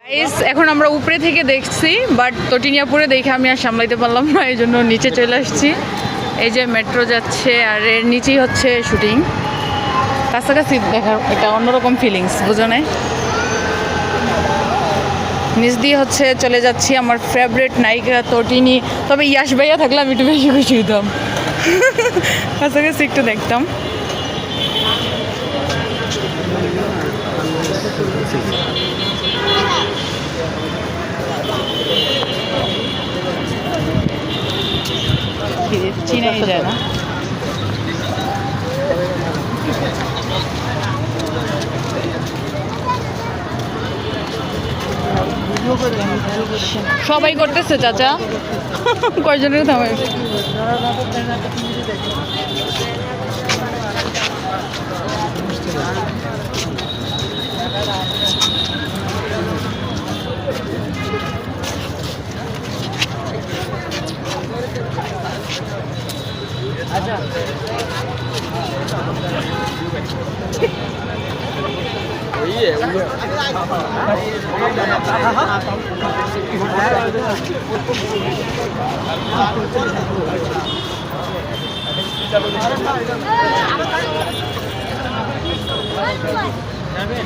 এখন আমরা উপরে থেকে দেখছি, বাট তটিনিয়াপুরে দেখে আমি আর সামলাইতে পারলাম না, এই জন্য নিচে চলে আসছি। এই যে মেট্রো যাচ্ছে আর এর নিচেই হচ্ছে শুটিং। কাছাকাছি দেখার একটা অন্যরকম ফিলিংস, বুঝো না? নিচ দিয়ে হচ্ছে চলে যাচ্ছি আমার ফেভারিট নায়িকা তটিনী। তবে ইয়াশ ভাইয়া থাকলে আমি একটু বেশি খুশি হতাম, কাছাকাছি একটু দেখতাম। চিনাই যায় না। সবাই করতেছে চাচা, কয়জনের থামে। আমি